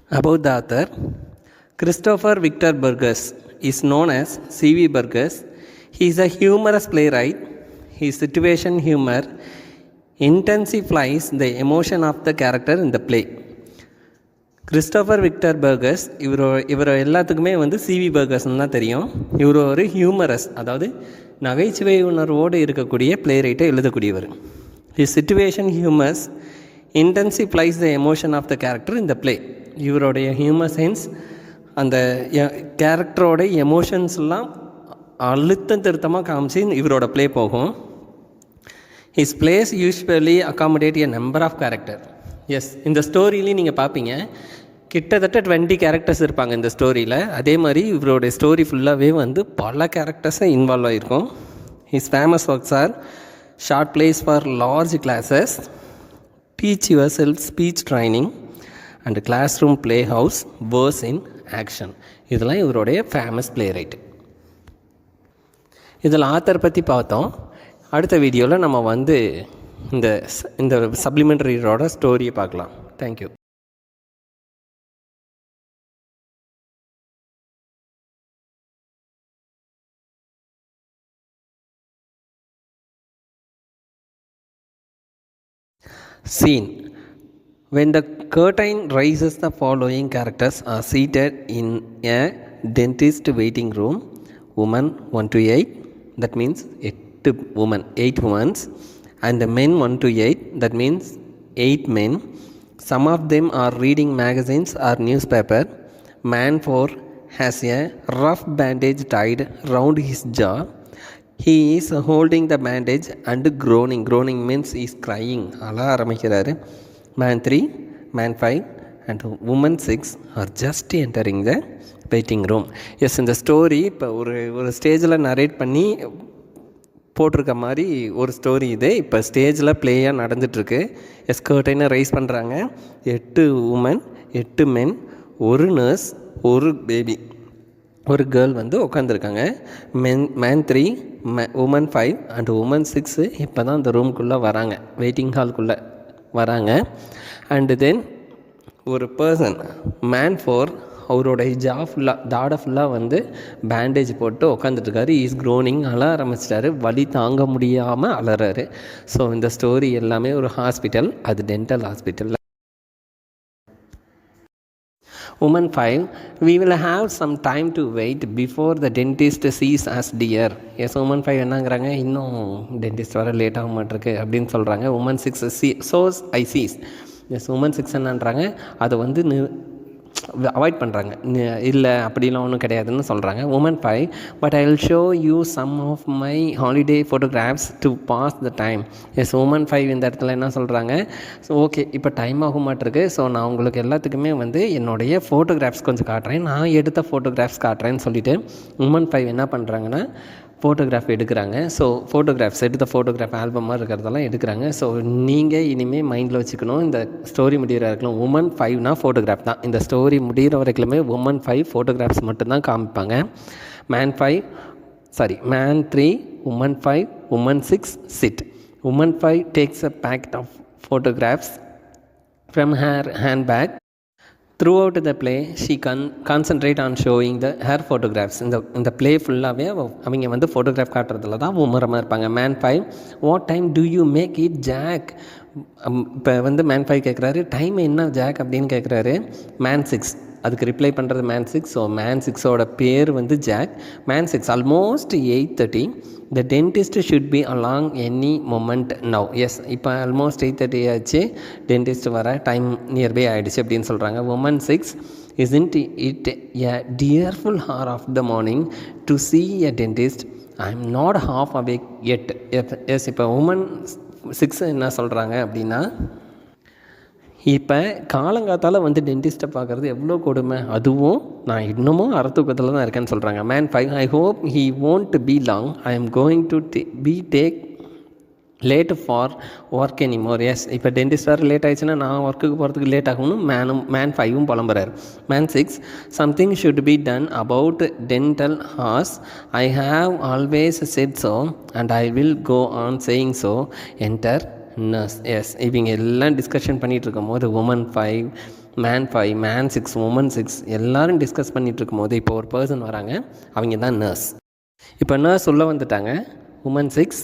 About the author, Christopher Victor Burgess is known as C.V. Burgess. He is a humorous playwright. His situation humor intensifies the emotion of the character in the play. Christopher Victor Burgess இவர் எல்லாத்துக்குமே CV பர்கஸ்ன்னு தான் தெரியும். இவர் ஒரு humorous, அதாவது நகைச்சுவை உணர்வோடு இருக்கக்கூடிய பிளே ரைட்டை எழுதக்கூடியவர். His situation humours intensifies the emotion of the character இந்த பிளே. இவருடைய ஹியூமர் சென்ஸ் அந்த கேரக்டரோட எமோஷன்ஸ்லாம் அழுத்தம் திருத்தமாக காமிச்சு இவரோட ப்ளே போகும். His plays usually accommodate a number of character. Yes, இந்த ஸ்டோரியிலையும் நீங்கள் பார்ப்பீங்க, கிட்டத்தட்ட 20 கேரக்டர்ஸ் இருப்பாங்க இந்த ஸ்டோரியில். அதே மாதிரி இவருடைய ஸ்டோரி ஃபுல்லாகவே பல கேரக்டர்ஸை இன்வால்வ் ஆகிருக்கும். His famous works are short plays for large classes, teach yourself speech training and classroom play house, verse in action. இதெல்லாம் இவருடைய ஃபேமஸ் பிளே ரைட். இதில் ஆத்தர் பற்றி பார்த்தோம். அடுத்த வீடியோவில் நம்ம இந்த சப்ளிமெண்ட்ரியோட ஸ்டோரியை பார்க்கலாம். Thank you. Scene. When the curtain rises, the following characters are seated in a dentist waiting room. Woman 1 to 8, that means 8 women, and the men 1 to 8, that means 8 men. Some of them are reading magazines or newspaper. Man 4 has a rough bandage tied round his jaw. He is holding the bandage and groaning. Groaning means he is crying. அழ ஆரம்பிக்கிறாரு. Man 3, man 5 and woman 6 are just entering the waiting room. Yes, இந்த story இப்போ ஒரு ஸ்டேஜில் narrate பண்ணி போட்டிருக்க மாதிரி ஒரு ஸ்டோரி இது. இப்போ ஸ்டேஜில் ப்ளேயாக நடந்துகிட்ருக்கு. எஸ், கர்டைனை ரைஸ் பண்ணுறாங்க. 8 உமன், 8 மென், ஒரு நர்ஸ், ஒரு பேபி, ஒரு கேர்ள் உட்காந்துருக்காங்க. மேன் 3, உமன் 5 அண்ட் உமன் 6 இப்போ தான் அந்த ரூம்குள்ளே வராங்க, வெயிட்டிங் ஹால்குள்ளே வராங்க. அண்டு தென் ஒரு பர்சன், மேன் 4, அவருடைய தாடை ஃபுல்லாக பேண்டேஜ் போட்டு உட்காந்துட்ருக்காரு. இஸ் க்ரோனிங், அழ ஆரம்பிச்சிட்டாரு, வலி தாங்க முடியாமல் அலறாரு. ஸோ இந்த ஸ்டோரி எல்லாமே ஒரு ஹாஸ்பிட்டல், அது dental hospital. Woman 5, we will have some time to wait before the dentist sees us dear. Yes, woman 5 என்னங்கிறாங்க, இன்னும் டென்டிஸ்ட் வர லேட் ஆக மாட்டிருக்கு அப்படின்னு சொல்கிறாங்க. woman 6 சோஸ் ஐ சீஸ். எஸ், woman 6 என்னன்றாங்க, அதை அவாய்ட் பண்ணுறாங்க. இல்லை அப்படிலாம் ஒன்றும் கிடையாதுன்னு சொல்கிறாங்க. woman 5, but I will show you some of my holiday photographs to pass the time. Yes, woman 5 இந்த இடத்துல என்ன சொல்கிறாங்க, ஸோ ஓகே இப்போ டைம் ஆக மாட்டிருக்கு, ஸோ நான் உங்களுக்கு எல்லாத்துக்குமே என்னுடைய ஃபோட்டோகிராஃப்ஸ் கொஞ்சம் காட்டுறேன், நான் எடுத்த ஃபோட்டோகிராஃப்ஸ் காட்டுறேன்னு சொல்லிவிட்டு woman 5 என்ன பண்ணுறாங்கன்னா ஃபோட்டோகிராஃப் எடுக்கிறாங்க. ஸோ எடுத்த ஃபோட்டோகிராஃப் ஆல்பமாக இருக்கிறதெல்லாம் எடுக்கிறாங்க. ஸோ நீங்கள் இனிமேல் மைண்டில் வச்சுக்கணும், இந்த ஸ்டோரி முடிகிற வரைக்கும் woman 5னா ஃபோட்டோகிராஃப் தான். இந்த ஸ்டோரி முடிகிற வரைக்குமே woman 5 ஃபோட்டோகிராஃப்ஸ் மட்டும்தான் காமிப்பாங்க. man 3, woman 5, woman 6 sit. woman 5 takes a packet of photographs from her handbag. Throughout the play, she concentrate on showing her photographs. இந்த play ஃபுல்லாகவே அவங்க ஃபோட்டோகிராஃப் காட்டுறதுல தான் மும்முரமாக இருப்பாங்க. man 5, what time do you make it Jack? இப்போ man 5 கேட்குறாரு, time என்ன jack அப்படின்னு கேட்குறாரு. man 6 அதுக்கு ரிப்ளை பண்ணுறது man 6. ஸோ man 6ஓட பேர் Jack. man 6 almost 8:30. the dentist should be along any moment now. Yes, இப்போ ஆல்மோஸ்ட் 8:30 ஆச்சு, டென்டிஸ்ட் வர டைம் நியர்பை ஆகிடுச்சு அப்படின்னு சொல்கிறாங்க. woman 6, isn't it a dearful hour of the morning to see a dentist? I am not half awake yet. Yes, இப்போ woman 6 என்ன சொல்கிறாங்க அப்படின்னா, இப்போ காலங்காத்தால் டென்டிஸ்ட்டை பார்க்குறது எவ்வளோ கொடுமை, அதுவும் நான் இன்னமும் அறத்தூக்கத்தில் தான் இருக்கேன்னு சொல்கிறாங்க. man 5, I hope he won't be long. I am going to take late for work anymore. Yes, இப்போ டென்டிஸ்ட் வேறு லேட் ஆகிடுச்சுன்னா நான் ஒர்க்குக்கு போகிறதுக்கு லேட் ஆகணும் man 5ம் புலம்புறாரு. man 6, something should be done about dental house. I have always said so and I will go on saying so. Enter nurse. Yes, இவங்க எல்லாம் டிஸ்கஷன் பண்ணிகிட்டு இருக்கும் போது woman 5 மேன் 5, மேன் 6, உமன் 6 எல்லோரும் டிஸ்கஸ் பண்ணிகிட்டு இருக்கும்போது இப்போ ஒரு பர்சன் வராங்க. அவங்க தான் நர்ஸ். இப்போ நர்ஸ் உள்ளே வந்துட்டாங்க. Woman 6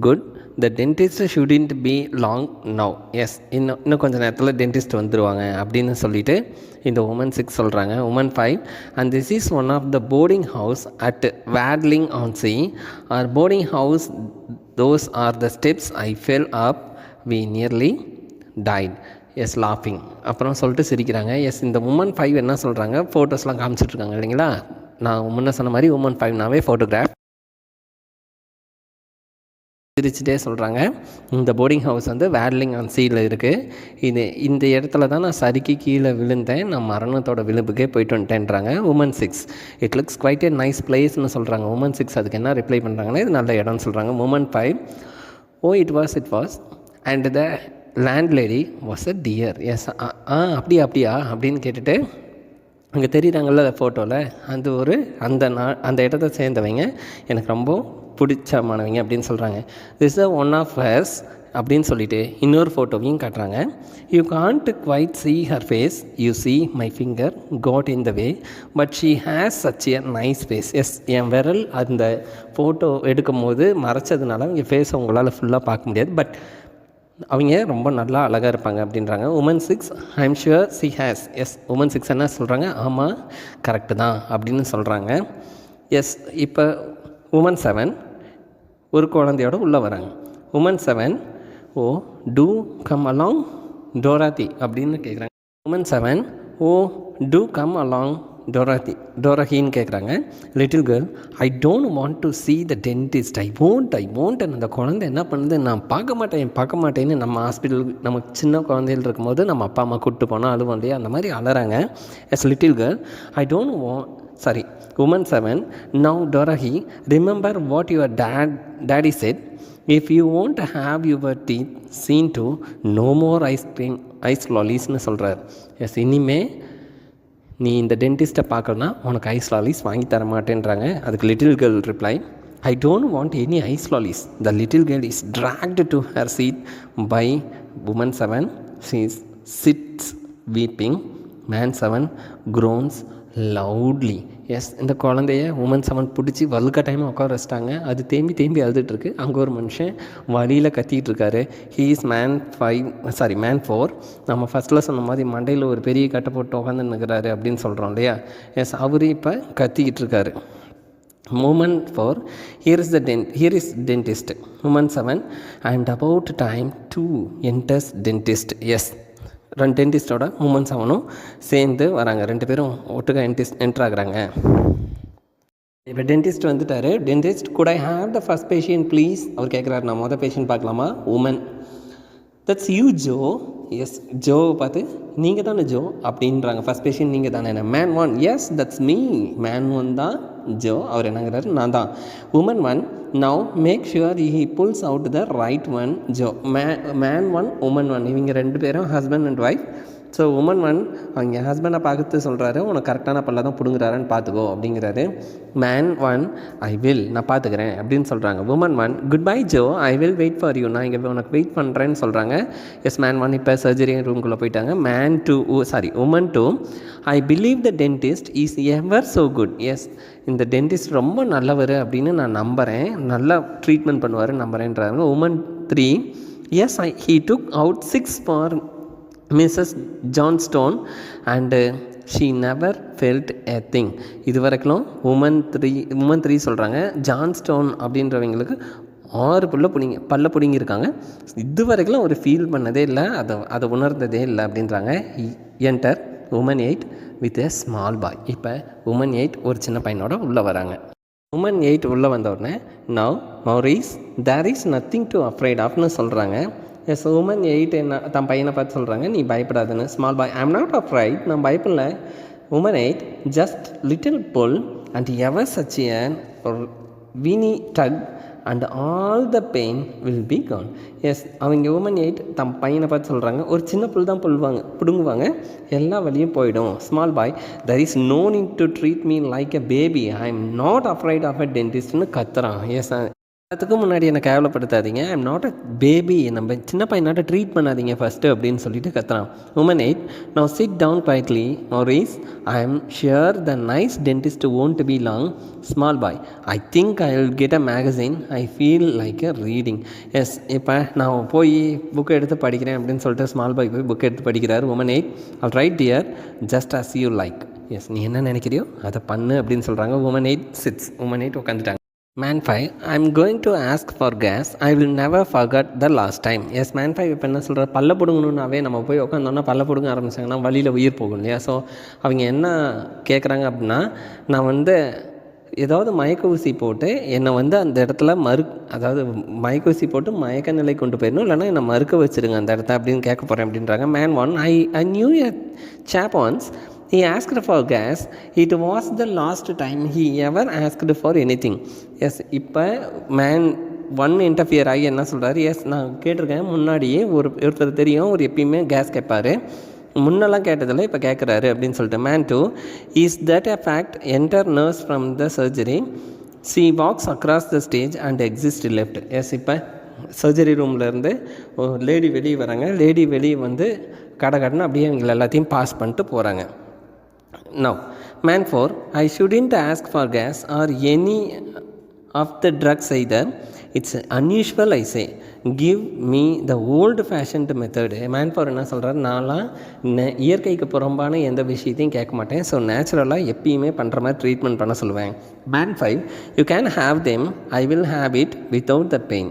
good, the dentist shouldn't be long now. Yes, இன்னும் கொஞ்சம் நேரத்தில் டென்டிஸ்ட் வந்துடுவாங்க அப்படின்னு சொல்லிட்டு இந்த உமன் 6 சொல்கிறாங்க. Woman 5, and this is one of the boarding house at Wadling on C R boarding house, those are the steps I fell up, we nearly died. Yes லாஃபிங். அப்புறம் சொல்லிட்டு சிரிக்கிறாங்க. எஸ், இந்த உமன் 5 என்ன சொல்கிறாங்க, ஃபோட்டோஸ்லாம் காமிச்சிட்ருக்காங்க இல்லைங்களா. நான் முன்ன சொன்ன மாதிரி உமன் 5நாவே ஃபோட்டோகிராஃப். சிரிச்சுட்டே சொல்கிறாங்க, இந்த போர்டிங் ஹவுஸ் வந்து வேட்லிங் ஆன் சீயில் இருக்குது. இந்த இடத்துல தான் நான் சறுக்கி கீழே விழுந்தேன், நான் மரணத்தோட விளிம்புக்கே போயிட்டு வந்துட்டேன்றாங்க woman 6. It looks quite a nice பிளேஸ்னு சொல்கிறாங்க உமன் 6. அதுக்கு என்ன ரிப்ளை பண்ணுறாங்கன்னா, இது நல்ல இடம்னு சொல்கிறாங்க. Woman 5, oh it was and the landlady was a dear. Yes, அப்படியா அப்படின்னு கேட்டுட்டு அங்கே தெரியுறாங்கல்ல ஃபோட்டோவில், அது அந்த இடத்த சேர்ந்தவங்க எனக்கு ரொம்ப பிடிச்சமானவங்க அப்படின்னு சொல்கிறாங்க. This is one of hers அப்படின்னு சொல்லிட்டு இன்னொரு ஃபோட்டோவையும் காட்டுறாங்க. You can't quite see her face, you see my finger got in the way, but she has such a nice face. Yes, என் விரல் அந்த ஃபோட்டோ எடுக்கும் போது மறைச்சதுனால அவங்க ஃபேஸை உங்களால் ஃபுல்லாக பார்க்க முடியாது, பட் அவங்க ரொம்ப நல்லா அழகாக இருப்பாங்க அப்படின்றாங்க. Woman 6, I am sure she has. Yes, woman 6 என்ன சொல்கிறாங்க, ஆமாம் கரெக்டு தான் அப்படின்னு சொல்கிறாங்க. எஸ், இப்போ உமன் 7 ஒரு குழந்தையோட உள்ளே வராங்க. உமன் 7, ஓ டூ கம் அலாங் டோராத்தி அப்படின்னு கேட்குறாங்க. உமன் 7, ஓ டூ கம் அலாங் டோராஹின்னு கேட்குறாங்க. Little girl, I don't want to see the dentist, I won't. அந்த குழந்தை என்ன பண்ணுது, நான் பார்க்க மாட்டேன்னு நம்ம ஹாஸ்பிட்டலுக்கு நம்ம சின்ன குழந்தைகள் இருக்கும்போது நம்ம அப்பா அம்மா கூப்பிட்டு போனால் அழுவோம் இல்லையா, அந்த மாதிரி அலறாங்க. Yes little girl, I don't want Woman 7, now Dorahi, remember what your daddy said, if you want to have your teeth seen to, no more ice lolliesன்னு சொல்கிறார். எஸ், இனிமே நீ இந்த டென்டிஸ்ட்டை பார்க்கலனா உனக்கு ஐஸ் லாலிஸ் வாங்கி தர மாட்டேன்றாங்க. அதுக்கு little girl reply, I don't want any ice lollies. The little girl is dragged to her seat by woman 7. she sits weeping. man 7 groans loudly. Yes, இந்த குழந்தைய உமன் 7 பிடிச்சி வலுக்க டைம் உட்கார வச்சிட்டாங்க. அது தேம்பி அழுதுட்டுருக்கு. அங்கே ஒரு மனுஷன் வழியில் கத்திகிட்டு இருக்காரு. He is man 4. நம்ம ஃபஸ்ட்டில் சொன்ன மாதிரி மண்டையில் ஒரு பெரிய கட்டை போட்டு உட்காந்துன்னுக்கிறாரு அப்படின்னு சொல்கிறோம் இல்லையா. எஸ், அவரு இப்போ கத்திக்கிட்டு இருக்காரு. Woman 4, here is dentist. Woman 7, and about time to enters dentist. Yes, ரெண்டு டென்டிஸ்டோட உமன் 7ம் சேர்ந்து வராங்க. ரெண்டு பேரும் ஒட்டுக்க என்ட்ராகிறாங்க. இப்போ டென்டிஸ்ட் வந்துட்டார். Dentist, good I have the first patient please? அவர் கேட்குறாரு, நான் மொதல் பேஷண்ட் பார்க்கலாமா? Woman, that's you Joe. Yes, ஜோவை பார்த்து நீங்கள் தானே ஜோ அப்படின்றாங்க. ஃபஸ்ட் பேஷண்ட் நீங்கள் தானே. Man 1, yes that's me. Man 1 தான் ஜோ. அவர் என்னங்கிறாரு, நான் தான். Woman 1, now make sure he pulls out the right one. Joe. Man 1, woman 1 இவங்க ரெண்டு பேரும் husband and wife. So woman 1 அவங்க ஹஸ்பண்டை பார்த்து சொல்கிறாரு, உனக்கு கரெக்டான பல்ல தான் பிடுங்குறாருன்னு பார்த்துக்கோ அப்படிங்கிறாரு. மேன் 1, ஐ வில், நான் பார்த்துக்கிறேன் அப்படின்னு சொல்கிறாங்க. Woman 1, goodbye Joe, I will wait for you, நான் இங்கே உனக்கு வெயிட் பண்ணுறேன்னு சொல்கிறாங்க. எஸ், மேன் 1 இப்போ சர்ஜரி ரூம்குள்ளே போயிட்டாங்க. Woman 2, I believe the dentist is ever so good. Yes, இந்த டென்டிஸ்ட் ரொம்ப நல்லவர் அப்படின்னு நான் நம்புகிறேன், நல்லா ட்ரீட்மெண்ட் பண்ணுவார் நம்புகிறேன்றாங்க. Woman 3, yes he took out 6 for Mrs Johnstone and she never felt a thing. இது வரைக்கும் உமன் 3 சொல்கிறாங்க, ஜான்ஸ்டோன் அப்படின்றவங்களுக்கு 6 பல்ல பிடுங்கியிருக்காங்க, இது வரைக்கும் ஒரு ஃபீல் பண்ணதே இல்லை, அதை உணர்ந்ததே இல்லை அப்படின்றாங்க. Enter woman 8 with a small boy. இப்போ உமன் 8 ஒரு சின்ன பையனோட உள்ளே வராங்க. உமன் 8 உள்ளே வந்த உடனே, now Maurice there is nothing to afraid ஆஃப்னு சொல்கிறாங்க. எஸ், உமன் 8 என்ன தன் பையனை பார்த்து சொல்கிறாங்க, நீ பயப்படாதுன்னு. Small boy, I am not afraid, நான் பயப்படல. Woman 8, just little pull and ever such an weeny tug and all the pain will be gone. Yes, அவங்க உமன் 8 தன் பையனை பார்த்து சொல்கிறாங்க, ஒரு சின்ன புல் தான் பிடுங்குவாங்க, எல்லா வழியும் போயிடும். Small boy, there is no need to treat me like a baby, I am not afraid of a dentistன்னு கத்துறான். எஸ், எல்லாத்துக்கும் முன்னாடி என்னை கேவலப்படுத்தாதீங்க. I am not a baby. நம்ம சின்ன பையனாட்ட ட்ரீட் பண்ணாதீங்க ஃபஸ்ட்டு அப்படின்னு சொல்லிட்டு கத்துறான். Woman 8, now sit down quietly Morris. I am sure the nice dentist won't be long. Small boy, I think I will get a magazine. I feel like a reading. Yes, இப்போ நான் போய் புக்கை எடுத்து படிக்கிறேன் அப்படின்னு சொல்லிட்டு ஸ்மால் பாய் போய் புக்கை எடுத்து படிக்கிறார். Woman 8, all right dear, just as you like. Yes, நீ என்ன நினைக்கிறியோ அதை பண்ணு அப்படின்னு சொல்கிறாங்க. Woman 8 sits. உமன் 8 உட்காந்துட்டாங்க. Man 5, I'm going to ask for gas. I will never forget the last time. Yes, man 5 இப்போ என்ன சொல்கிறார், பல்ல பிடுங்கணுன்னாவே நம்ம போய் உட்காந்தோன்னா பல்ல பிடுங்க ஆரம்பிச்சாங்கன்னா வழியில் உயிர் போகும் இல்லையா. ஸோ அவங்க என்ன கேட்குறாங்க அப்படின்னா, நான் ஏதாவது மயக்க ஊசி போட்டு என்னை அந்த இடத்துல அதாவது மயக்க ஊசி போட்டு மயக்க நிலை கொண்டு போயிடணும், இல்லைனா என்னை மறுக்க வச்சுருங்க அந்த இடத்த அப்படின்னு கேட்க போகிறேன் அப்படின்றாங்க. மேன் 1, ஐ நியூ எ சாப் once. He asked for gas. It was the last time he ever asked for anything. Yes, இப்போ மேன் 1 இன்டர்ஃபியர் ஆகி என்ன சொல்கிறாரு, எஸ் நான் கேட்டிருக்கேன் முன்னாடியே, ஒருத்தர் தெரியும் எப்பயுமே கேஸ் கேட்பார், முன்னெல்லாம் கேட்டதில்லை இப்போ கேட்குறாரு அப்படின்னு சொல்லிட்டு. Man 2, is that a fact? Enter nurse from the surgery. She walks across the stage and exits left. Yes, இப்போ சர்ஜரி ரூம்லேருந்து லேடி வெளியே வராங்க. லேடி வெளியே கடன்னு அப்படியே இவங்களை எல்லாத்தையும் பாஸ் பண்ணிட்டு போகிறாங்க. Now, man 4, I shouldn't ask for gas or any of the drugs either. It's unusual, I say. Give me the old-fashioned method. Man 4 என்ன சொல்கிறார், நான்லாம் இயற்கைக்கு புறம்பான எந்த விஷயத்தையும் கேட்க மாட்டேன். ஸோ நேச்சுரலாக எப்பயுமே பண்ணுற மாதிரி ட்ரீட்மெண்ட் பண்ண சொல்லுவேன். Man 5, you can have them. I will have it without the pain.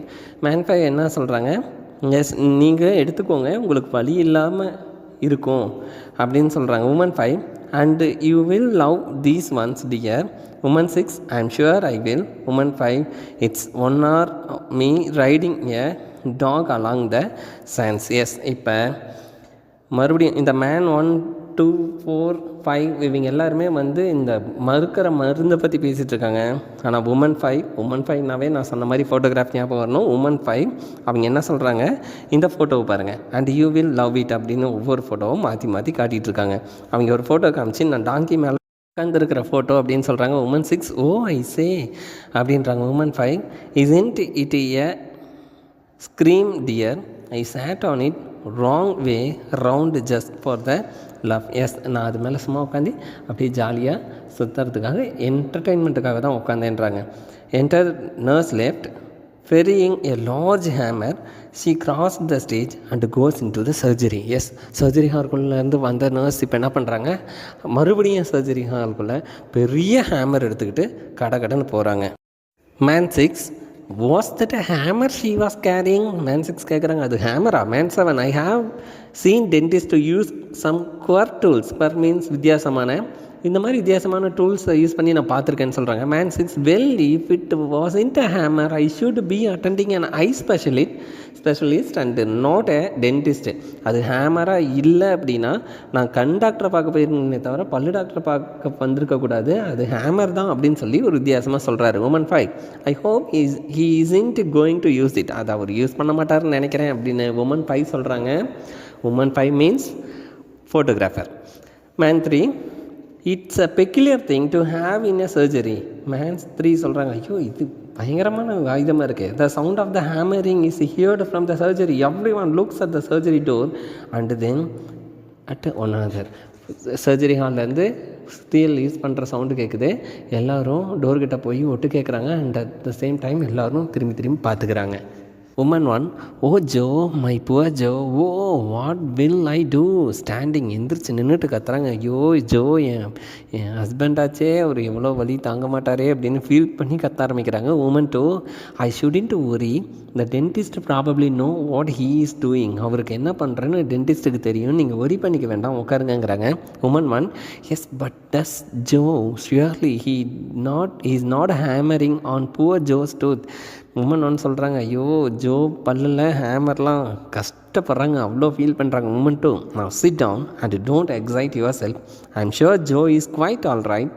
Man 5 என்ன சொல்கிறாங்க, எஸ் நீங்கள் எடுத்துக்கோங்க, உங்களுக்கு வலி இல்லாமல் இருக்கும் அப்படின்னு சொல்கிறாங்க. Woman 5, and you will love these ones, dear. Woman 6, I am sure I will. Woman 5, it's one or me riding a dog along the sands. Yes, இப்போ மறுபடியும் இந்த மேன் 1, 2, 4, 5 இவங்க எல்லாருமே இந்த மறுக்கிற மருந்தை பற்றி பேசிகிட்டு இருக்காங்க. ஆனால் உமன் 5னாவே நான் சொன்ன மாதிரி ஃபோட்டோகிராஃப் ஞாபகம் வரணும். உமன் 5 அவங்க என்ன சொல்கிறாங்க, இந்த ஃபோட்டோவை பாருங்கள், and you will love it அப்படின்னு ஒவ்வொரு ஃபோட்டோவும் மாற்றி மாற்றி காட்டிகிட்டு இருக்காங்க. அவங்க ஒரு ஃபோட்டோ காமிச்சு நான் டாங்கி மேலே உட்காந்துருக்கிற ஃபோட்டோ அப்படின்னு சொல்கிறாங்க. உமன் 6, ஓ ஐ சே அப்படின்றாங்க. Woman 5, isn't it a scream dear? I sat on it wrong way round just for the love. Yes, நான் அது மேலே சும்மா உட்காந்து அப்படியே ஜாலியாக சுற்றுறதுக்காக என்டர்டெயின்மெண்ட்டுக்காக தான் உட்காந்தேன்றாங்க. Enter nurse left ferrying a large hammer. She crossed the stage and goes into the surgery. Yes, surgery ஹால்குள்ளேருந்து வந்த நர்ஸ் இப்போ என்ன பண்ணுறாங்க, மறுபடியும் சர்ஜரி ஹால்குள்ளே பெரிய ஹேமர் எடுத்துக்கிட்டு கடன்னு போகிறாங்க. Man 6, was that a hammer she was carrying? Man 6 கேட்குறாங்க, அது ஹேமரா? Man 7, I have seen dentists to use some quirk tools. Quirk means வித்தியாசமான, இந்த மாதிரி வித்தியாசமான டூல்ஸை யூஸ் பண்ணி நான் பார்த்துருக்கேன்னு சொல்கிறாங்க. Man 6, well, if it wasn't a hammer, I should be attending an eye specialist and not a dentist. அது ஹேமராக இல்லை அப்படின்னா நான் கண் டாக்டரை பார்க்க போயிருந்தேனே தவிர பல்லு டாக்டரை பார்க்க வந்திருக்கக்கூடாது, அது ஹேமர் தான் அப்படின்னு சொல்லி ஒரு வித்தியாசமாக சொல்கிறாரு. Woman 5, I hope he isn't going to use it. அதை அவர் யூஸ் பண்ண மாட்டார்னு நினைக்கிறேன் அப்படின்னு உமன் 5 சொல்கிறாங்க. Woman 5 means photographer. Man 3, it's a peculiar thing to have in a surgery. Man 3 சொல்கிறாங்க, ஐயோ இது பயங்கரமான ஆயுதமாக இருக்குது. The sound of the hammering is heard from the surgery. Everyone looks at the surgery door and then at one another. Surgery ஹால்லேருந்து steel use பண்ணுற sound கேட்குது. எல்லோரும் டோர்கிட்ட போய் ஒட்டு கேட்குறாங்க. And at the same time எல்லோரும் திரும்பி பார்த்துக்கிறாங்க. Woman 1, oh Joe, my poor Joe, oh what will I do? Standing எந்திரிச்சு நின்றுட்டு கத்துறாங்க. ஐயோ ஜோ, என் ஹஸ்பண்டாச்சே, அவர் எவ்வளோ வலி தாங்க மாட்டாரே அப்படின்னு ஃபீல் பண்ணி கத்த ஆரம்பிக்கிறாங்க. Woman 2, I shouldn't worry, the dentist probably know what he is doing. அவருக்கு என்ன பண்ணுறேன்னு டென்டிஸ்ட்டுக்கு தெரியும், நீங்கள் ஒரி பண்ணிக்க வேண்டாம், உட்காருங்கிறாங்க. Woman 1, yes but does Joe surely is not hammering on poor Joe's tooth. Woman 1 சொல்கிறாங்க, ஐயோ ஜோ பல்லில் ஹேமர்லாம் கஷ்டப்படுறாங்க, அவ்வளோ ஃபீல் பண்ணுறாங்க. Woman 2, now sit down and don't excite yourself, I am sure Joe is quite all right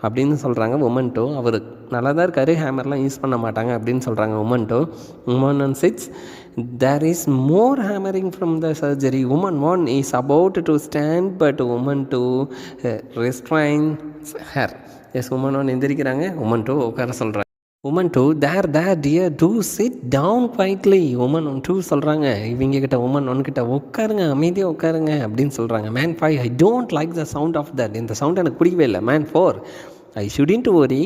அப்படின்னு சொல்கிறாங்க. Woman 2, அவர் நல்லா தான் இருக்காரு, ஹேமர்லாம் யூஸ் பண்ண மாட்டாங்க அப்படின்னு சொல்கிறாங்க. Woman 2. Woman 6, there is more hammering from the surgery. Woman 1 is about to stand but woman 2 restrains her. Yes, woman 1 எந்திரிக்கிறாங்க, உமன் 2 உட்கார சொல்கிறாங்க. Woman 2 there dear do sit down quietly. Woman 2 சொல்கிறாங்க இவங்க கிட்ட, உமன் 1 கிட்ட, உட்காருங்க அமைதியாக உட்காருங்க அப்படின்னு சொல்கிறாங்க. Man 5 I don't like the sound of that. இந்த சவுண்ட் எனக்கு பிடிக்கவே இல்லை. Man 4 I shouldn't worry,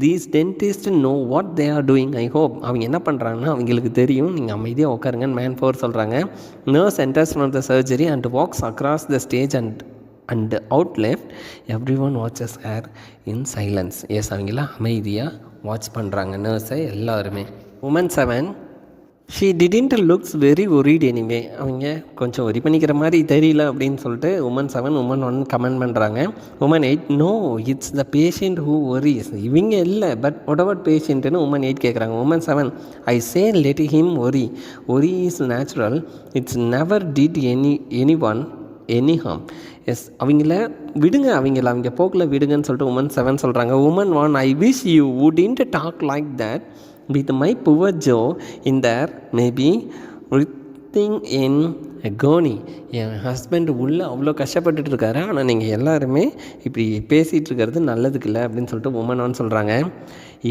these dentist know what they are doing. I hope அவங்க என்ன பண்ணுறாங்கன்னா அவங்களுக்கு தெரியும், நீங்கள் அமைதியாக உட்காருங்கன்னு மேன் 4 சொல்கிறாங்க. Nurse enters from the surgery and walks across the stage and out left. Everyone watches her in silence. Yes, அவங்களாம் அமைதியாக வாட்ச் பண்ணுறாங்க நர்ஸை எல்லாருமே. Woman 7 she didn't looks very worried anyway. அவங்க கொஞ்சம் ஒரி பண்ணிக்கிற மாதிரி தெரியல அப்படின்னு சொல்லிட்டு உமன் 7 உமன் 1 கமெண்ட் பண்ணுறாங்க. Woman 8 no it's the patient who worries. இவங்க இல்லை, பட் வாட் எவர் பேஷண்ட்டுன்னு உமன் 8 கேட்குறாங்க. Woman 7 I say let him worry is natural, it's never did anyone any harm. Yes, அவங்கள விடுங்க, அவங்க போக்கில் விடுங்கன்னு சொல்லிட்டு உமன் 7 சொல்கிறாங்க. Woman 1 I wish you wouldn't talk like that with my poor Joe in there maybe writhing in agony. என் husband உள்ளே அவ்வளோ கஷ்டப்பட்டுட்டு இருக்காரு, ஆனால் நீங்கள் எல்லாருமே இப்படி பேசிகிட்டு இருக்கிறது நல்லதுக்கு இல்லை அப்படின்னு சொல்லிட்டு உமன் 1 சொல்கிறாங்க.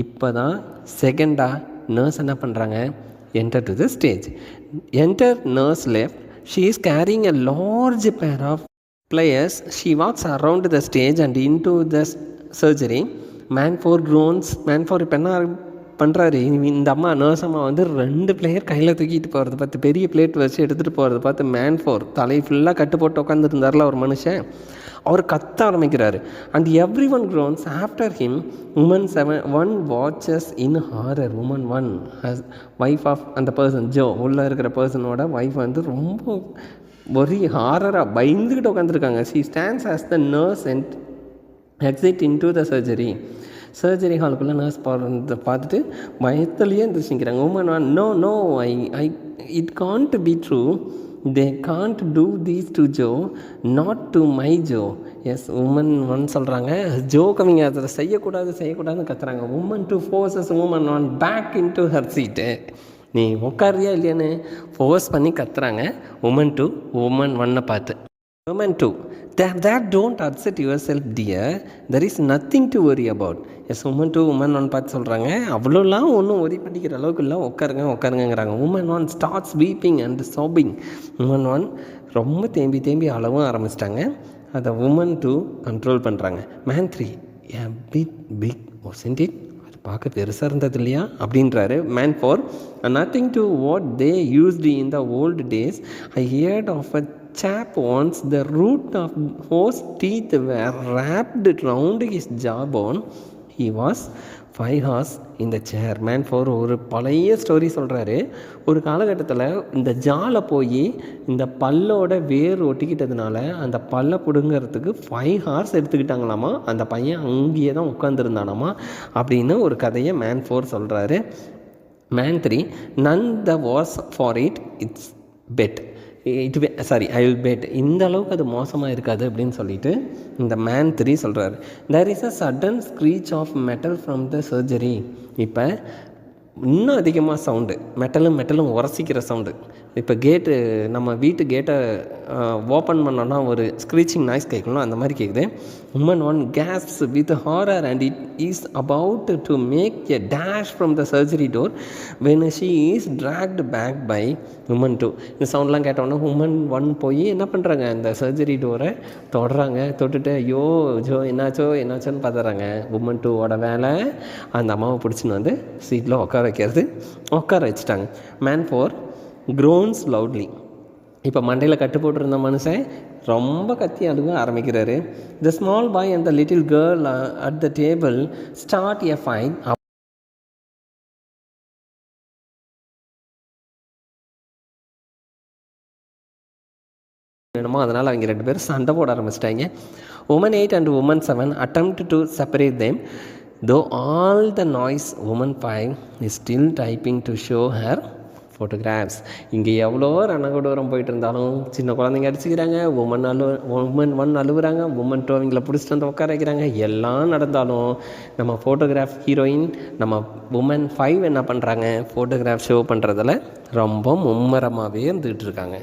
இப்போ தான் செகண்டாக நர்ஸ் என்ன பண்ணுறாங்க, enter to the stage. Enter nurse left. She is carrying a large pair of pliers. She walks around the stage and into the surgery. Man 4 groans. Man 4 இப்போ என்ன பண்ணுறாரு, இந்த அம்மா நர்ஸ் அம்மா வந்து 2 பிளேயர் கையில் தூக்கிட்டு போகிறது பார்த்து, பெரிய பிளேட் வச்சு எடுத்துகிட்டு போகிறது பார்த்து மேன் 4 தலை ஃபுல்லாக கட்டு போட்டு உட்காந்துருந்தார்ல ஒரு மனுஷன், அவர் கத்த ஆரம்பிக்கிறாரு. And everyone groans after him. Woman 1 watches in horror. Woman 1 wife of அந்த பர்சன் ஜோ, உள்ளே இருக்கிற பர்சனோட ஒய்ஃப் வந்து ரொம்ப ஒரு ஹாரராக பயந்துக்கிட்டு உட்காந்துருக்காங்க. She stands as the nurse and exit in to the surgery ஹாலுக்குள்ளே நர்ஸ் போகிறத பார்த்துட்டு பயத்துலேயே எந்திரிச்சிக்கிறாங்க. Woman 1 no I it can't be true, they can't do this to Joe, not to my Joe. Yes, woman 1 சொல்கிறாங்க ஜோக்கு அவங்க அதை செய்யக்கூடாதுன்னு கத்துறாங்க. Woman 2 forces woman 1 back in to her seat. நீ உட்காரியா இல்லையான்னு ஃபோர்ஸ் பண்ணி கத்துறாங்க உமன் 2 உமன் 1 பார்த்து. Woman 2 that don't upset yourself dear, there is nothing to worry about. Yes, woman 2 woman 1 பார்த்து சொல்கிறாங்க அவ்வளோலாம் ஒன்றும் ஒரி பண்ணிக்கிற அளவுக்கு இல்லை, உட்காருங்கிறாங்க. Woman 1 starts weeping and sobbing. Woman 1 ரொம்ப தேம்பி அழவும் ஆரம்பிச்சிட்டாங்க. அதை உமன் 2 கண்ட்ரோல் பண்ணுறாங்க. மேன் 3 பிக் wasn't it, அது பார்க்க பெருசாக இருந்தது இல்லையா அப்படின்றாரு. Man 4 nothing to what they used in the old days. I heard of a chap once, the root of whose teeth were wrapped round his jawbone. He was 5 hours in the chair. Man 4 ஒரு பழைய story சொல்கிறாரு. ஒரு காலகட்டத்தில் இந்த ஜாலை போய் இந்த பல்லோட வேர் ஒட்டிக்கிட்டதுனால அந்த பல்லை பிடுங்கிறதுக்கு 5 hours எடுத்துக்கிட்டாங்களாமா. அந்த பையன் அங்கேயே தான் உட்காந்துருந்தானாமா அப்படின்னு ஒரு கதையை மேன் 4 சொல்கிறாரு. Man 3 none the was for it, it's bet. I will bet. இந்த அளவுக்கு அது மோசமாக இருக்காது அப்படின்னு சொல்லிட்டு இந்த மேன் 3 சொல்கிறார். There is a sudden screech of metal from the surgery. இப்போ இன்னும் அதிகமாக சவுண்டு, மெட்டலும் உரசிக்கிற சவுண்டு. இப்போ கேட்டு, நம்ம வீட்டு கேட்டை ஓப்பன் பண்ணோன்னா ஒரு ஸ்க்ரீச்சிங் நாய்ஸ் கேட்கணும், அந்த மாதிரி கேட்குது. Woman 1 gasps with horror and it is about to make a dash from the surgery door when she is dragged back by woman 2. இந்த சவுண்ட்லாம் கேட்டோன்னா உமன் 1 போய் என்ன பண்ணுறாங்க, இந்த சர்ஜரி டோரை தொட்டுட்டு ஐயோ ஜோ என்னாச்சோன்னு பார்த்துறாங்க. உமன் 2ஓட வேலை அந்த அம்மாவை பிடிச்சின்னு வந்து சீட்டில் உட்கார வச்சுட்டாங்க. Man 4 groans loudly. இப்போ மண்டையில் கட்டு போட்டிருந்த மனுஷன் ரொம்ப கத்தி அழுக ஆரம்பிக்கிறாரு. The small boy and the little girl at the table start a fight. வேணுமோ அதனால் அவங்க 2 பேரும் சண்டை போட ஆரம்பிச்சிட்டாங்க. Woman 8 and woman 7 attempt to separate them. Though all the noise, woman 5 is still typing to show her photographs. இங்கே எவ்வளோ ரணகொடூரம் போயிட்டு இருந்தாலும் சின்ன குழந்தைங்க அடிச்சுக்கிறாங்க, உமன் 1 அழுகுறாங்க, உமன் 2 அவங்கள பிடிச்சிட்டு வந்து உட்கார வைக்கிறாங்க. எல்லாம் நடந்தாலும் நம்ம ஃபோட்டோகிராஃப் ஹீரோயின் நம்ம உமன் 5 என்ன பண்ணுறாங்க, ஃபோட்டோகிராஃப் ஷோ பண்ணுறதில் ரொம்ப மும்மரமாகவே இருந்துகிட்டு இருக்காங்க.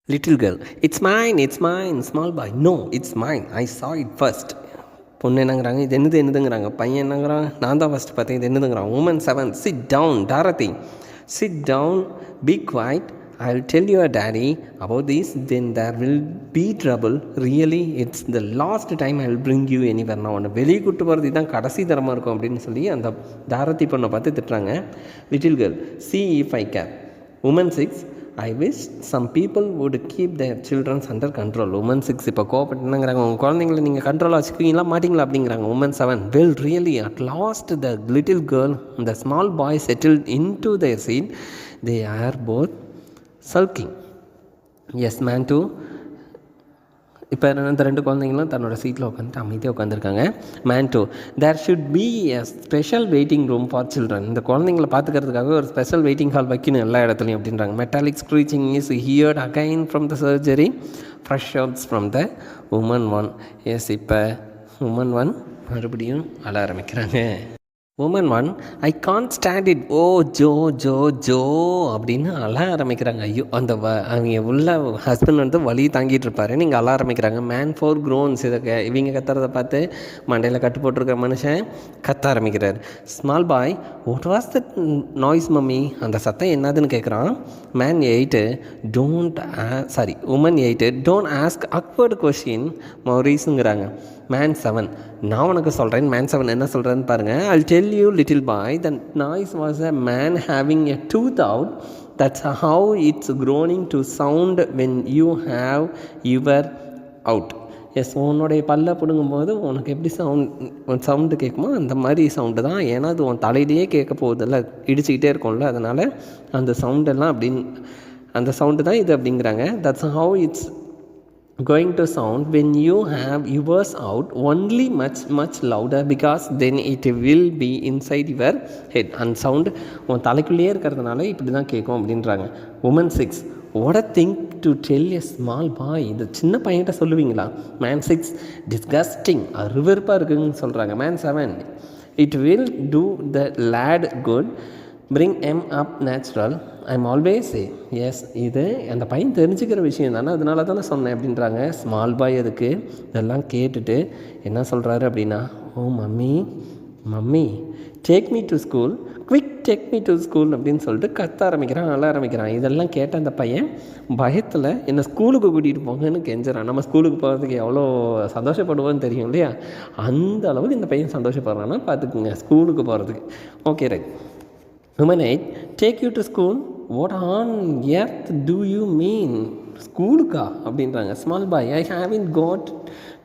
Little girl, it's mine. Small boy, no, it's mine. I saw it first. பொண்ணு என்னங்கிறாங்க, இது என்னதுங்கிறாங்க. பையன் என்னங்கிறான், நான் தான் ஃபஸ்ட்டு பார்த்தேன், இது என்னதுங்கிறான். Woman 7, sit down Dorothy, sit down, be quiet, I will tell your daddy about this, then there will be trouble, really it's the last time I will bring you anywhere, நான் உன்னை வெளியே கூட்டு போகிறது தான் கடைசி தரமாக இருக்கும் அப்படின்னு சொல்லி அந்த தாரதி பொண்ணை பார்த்து திட்டுறாங்க. Little girl, see if I care. Woman 6, I wish some people would keep their childrens under control. Woman 6 இப்போ கோவப்பட்டுனாங்கிறாங்க, உங்கள் குழந்தைங்களை நீங்கள் கண்ட்ரோலாக வச்சுக்குவீங்களா மாட்டிங்களா அப்படிங்கிறாங்க. Woman 7, well really at last the little girl the small boy settled in to their seat, they are both sulking. Yes man two. இப்போ இந்த 2 குழந்தைங்களும் தன்னோட சீட்டில் உட்காந்துட்டு அமைதியாக உட்காந்துருக்காங்க. Man two, there should be a special waiting room for children. இந்த குழந்தைங்களை பார்த்துக்கிறதுக்காக ஒரு ஸ்பெஷல் வெயிட்டிங் ஹால் வைக்கணும் எல்லா இடத்துலையும் அப்படின்றாங்க. Metallic screeching is heard again from the surgery, fresh shouts from the woman 1. Yes, இப்போ உமன் 1 மறுபடியும் அழ ஆரம்பிக்கிறாங்க. Woman 1, I can't stand it, oh Joe Joe Joe அப்படின்னு அழ ஆரம்பிக்கிறாங்க. ஐயோ, அந்த அவங்க உள்ள ஹஸ்பண்ட் வந்து வலி தாங்கிட்டு இருப்பார், நீங்கள் அழ ஆரம்பிக்கிறாங்க. Man 4 groans. இவங்க கத்துறதை பார்த்து மண்டையில் கட்டு போட்டிருக்கிற மனுஷன் கத்த ஆரம்பிக்கிறார். Small boy, what was the noise mummy, அந்த சத்தம் என்னதுன்னு கேட்குறான். Man 8, woman 8, don't ask awkward question மௌரீஸுங்கிறாங்க. மேன் 7, நான் உனக்கு சொல்கிறேன். மேன் 7 என்ன சொல்கிறேன்னு பாருங்கள். I'll tell you little boy, the noise was a man having a tooth out, that's how it's groaning to sound when you have your out. Yes, உன்னுடைய பல்ல பிடுங்கும்போது உனக்கு எப்படி சவுண்டு கேட்குமோ அந்த மாதிரி சவுண்டு தான், ஏன்னா அது உன் தலையிலேயே கேட்க போகுதில்ல, இடிச்சுக்கிட்டே இருக்கும்ல, அதனால் அந்த சவுண்டெல்லாம் அந்த சவுண்டு தான் இது அப்படிங்கிறாங்க. That's how it's going to sound when you have yours out, only much louder, because then it will be inside your head. அந்த சவுண்டு உன் தலைக்குள்ளேயே இருக்கிறதுனால இப்படி தான் கேட்கும் அப்படின்றாங்க. Woman 6, what a thing to tell a small boy, இது சின்ன பையன்கிட்ட சொல்லுவீங்களா. மேன் 6, disgusting, அருவருப்பாக இருக்குன்னு சொல்கிறாங்க. Man 7, it will do the lad good, bring him up natural, I'm always say. Yes, இது அந்த பையன் தெரிஞ்சுக்கிற விஷயம் தானே, அதனால தானே சொன்னேன் அப்படின்றாங்க. ஸ்மால் பாய் அதுக்கு இதெல்லாம் கேட்டுட்டு என்ன சொல்கிறாரு அப்படின்னா, oh mummy take me to school, quick take me to school அப்படின்னு சொல்லிட்டு கத்த ஆரம்பிக்கிறான், அழ ஆரம்பிக்கிறான். இதெல்லாம் கேட்ட அந்த பையன் பயத்தில் என்னை ஸ்கூலுக்கு கூட்டிகிட்டு போங்கன்னு கெஞ்சுறான். நம்ம ஸ்கூலுக்கு போகிறதுக்கு எவ்வளோ சந்தோஷப்படுவோன்னு தெரியும் இல்லையா, அந்த அளவுக்கு இந்த பையன் சந்தோஷப்படுறான்னா பார்த்துக்குங்க ஸ்கூலுக்கு போகிறதுக்கு. Okay right. Woman 8, take you to school, what on earth do you mean, ஸ்கூலுக்கா அப்படின்றாங்க. Small boy, I haven't got